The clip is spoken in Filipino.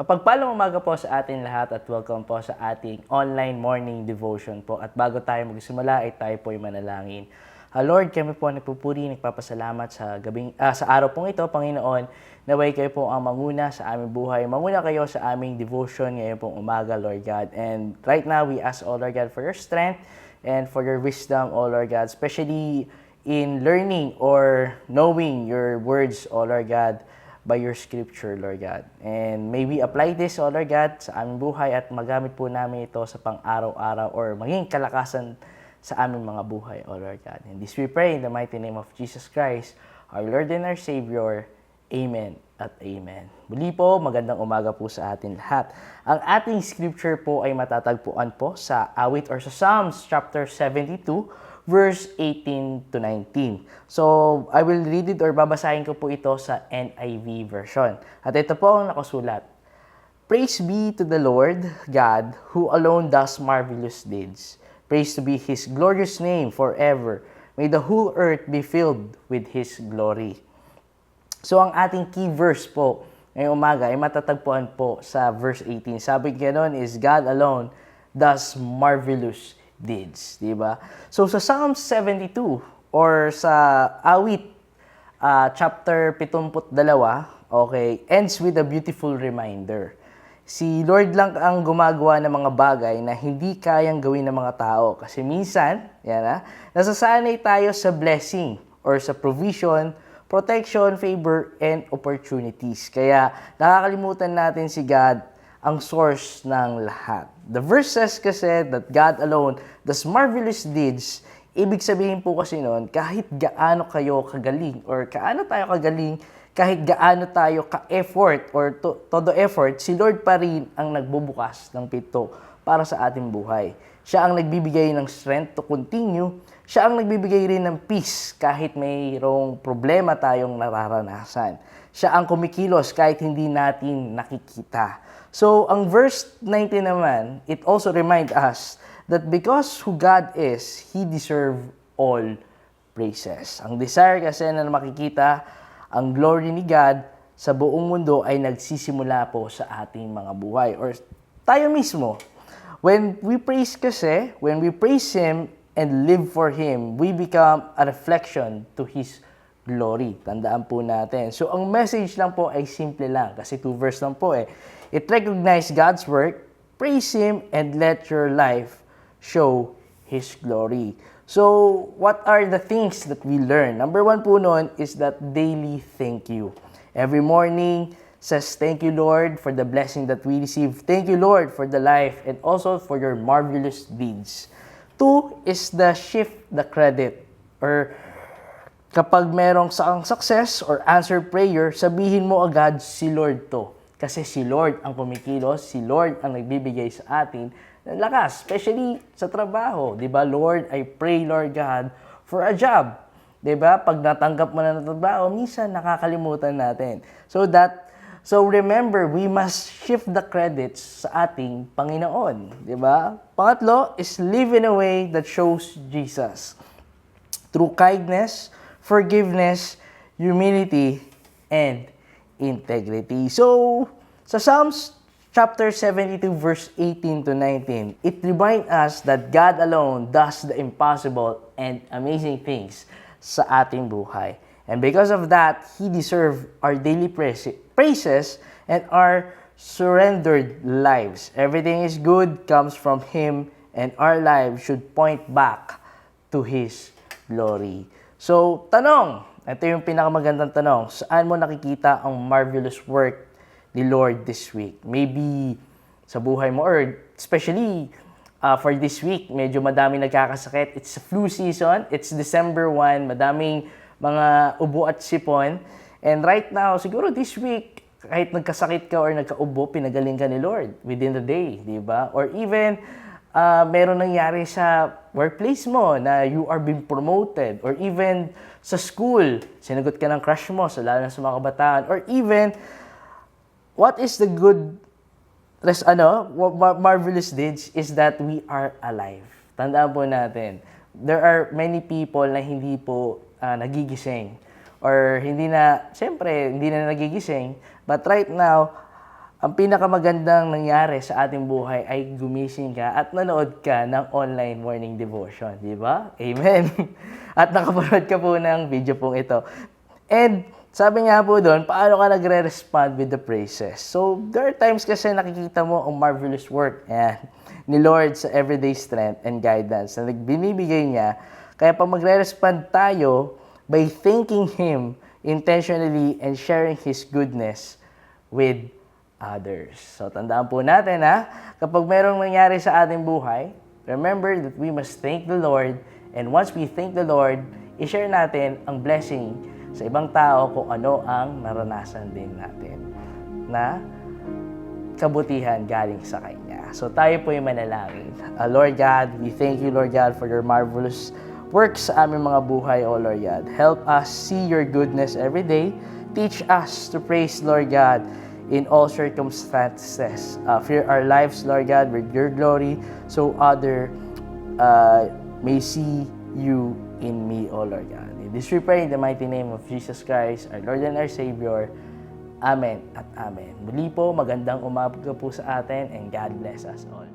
Mapagpalang umaga po sa atin lahat at welcome po sa ating online morning devotion po. At bago tayo magsimula ay tayo po ay manalangin. Lord, kami po nagpupuri, nagpapasalamat sa araw pong ito, Panginoon. Naway kayo po ang manguna sa aming buhay. Manguna kayo sa aming devotion ngayon pong umaga, Lord God. And right now, we ask, O Lord God, for your strength and for your wisdom, O Lord God, especially in learning or knowing your words, O Lord God, by your scripture, Lord God. And may we apply this, O Lord God, sa aming buhay at magamit po namin ito sa pang-araw-araw or maging kalakasan sa aming mga buhay, O Lord God. And this we pray in the mighty name of Jesus Christ, our Lord and our Savior. Amen at amen. Muli po, magandang umaga po sa atin lahat. Ang ating scripture po ay matatagpuan po sa awit or sa Psalms chapter 72, verse 18 to 19. So, I will read it or babasahin ko po ito sa NIV version. At ito po ang nakasulat. Praise be to the Lord God, who alone does marvelous deeds. Praise to be His glorious name forever. May the whole earth be filled with His glory. So, ang ating key verse po ngayong umaga ay matatagpuan po sa verse 18. Sabi ganoon is, God alone does marvelous deeds, di ba? So sa Psalm 72 or sa awit chapter 72, okay, ends with a beautiful reminder. Si Lord lang ang gumagawa ng mga bagay na hindi kayang gawin ng mga tao. Kasi minsan, nasasanay tayo sa blessing or sa provision, protection, favor, and opportunities. Kaya nakakalimutan natin si God, ang source ng lahat. The verse says kasi that God alone does marvelous deeds. Ibig sabihin po kasi noon, kahit gaano kayo kagaling or gaano tayo kagaling, kahit gaano tayo ka-effort or todo effort, si Lord pa rin ang nagbubukas ng pinto para sa ating buhay. Siya ang nagbibigay ng strength to continue. Siya ang nagbibigay rin ng peace kahit mayroong problema tayong nararanasan. Siya ang kumikilos kahit hindi natin nakikita. So, ang verse 19 naman, it also reminds us that because who God is, He deserves all praises. Ang desire kasi na makikita ang glory ni God sa buong mundo ay nagsisimula po sa ating mga buhay or tayo mismo. When we praise kasi, when we praise Him and live for Him, we become a reflection to His glory. Tandaan po natin. So, ang message lang po ay simple lang kasi 2 verse lang po eh. It recognizes God's work, praise Him, and let your life show His glory. So, what are the things that we learn? Number 1 po nun is that daily thank you. Every morning says, thank you, Lord, for the blessing that we receive. Thank you, Lord, for the life and also for your marvelous deeds. 2 is the shift the credit or kapag merong success or answered prayer, sabihin mo agad si Lord to. Kasi si Lord ang pumikilos, si Lord ang nagbibigay sa atin ng lakas, especially sa trabaho. Diba, Lord, I pray, Lord God, for a job. Diba, pag natanggap mo na ng trabaho, minsan nakakalimutan natin. So remember, we must shift the credits sa ating Panginoon. Diba? Pangatlo is live in a way that shows Jesus. Through kindness, forgiveness, humility, and integrity. So, sa Psalms chapter 72 verse 18 to 19, it reminds us that God alone does the impossible and amazing things sa ating buhay. And because of that, He deserves our daily praises and our surrendered lives. Everything is good comes from Him, and our lives should point back to His glory. So, tanong, ito yung pinakamagandang tanong, saan mo nakikita ang marvelous work ni Lord this week? Maybe sa buhay mo or especially for this week, medyo madaming nagkakasakit. It's flu season, it's December 1, madaming mga ubo at sipon. And right now, siguro this week, kahit nagkasakit ka or nagkaubo, pinagaling ka ni Lord within the day, di ba? Or even, meron nangyari sa workplace mo na you are being promoted, or even sa school, sinagot ka ng crush mo, lalo na sa mga kabataan, or even, what is the good, marvelous deeds is that we are alive. Tandaan po natin, there are many people na hindi po nagigising, or hindi na nagigising, but right now, ang pinakamagandang nangyari sa ating buhay ay gumising ka at nanood ka ng online morning devotion, di ba? Amen. At nakapanood ka po ng video pong ito. And sabi nga po doon, paano ka nagre-respond with the praises? So, there are times kasi nakikita mo ang marvelous work ni Lord sa everyday strength and guidance na binibigay niya. Kaya pag magre-respond tayo by thanking Him intentionally and sharing His goodness with others. So, tandaan po natin kapag merong nangyari sa ating buhay, remember that we must thank the Lord, and once we thank the Lord, i-share natin ang blessing sa ibang tao kung ano ang naranasan din natin na kabutihan galing sa Kanya. So, tayo po yung manalangin. Lord God, we thank you, Lord God, for your marvelous works sa aming mga buhay, O Lord God. Help us see your goodness every day. Teach us to praise, Lord God, in all circumstances. Fill our lives, Lord God, with your glory so other may see you in me, O Lord God. In this we pray in the mighty name of Jesus Christ, our Lord and our Savior. Amen at Amen. Muli po, magandang umaga po sa atin and God bless us all.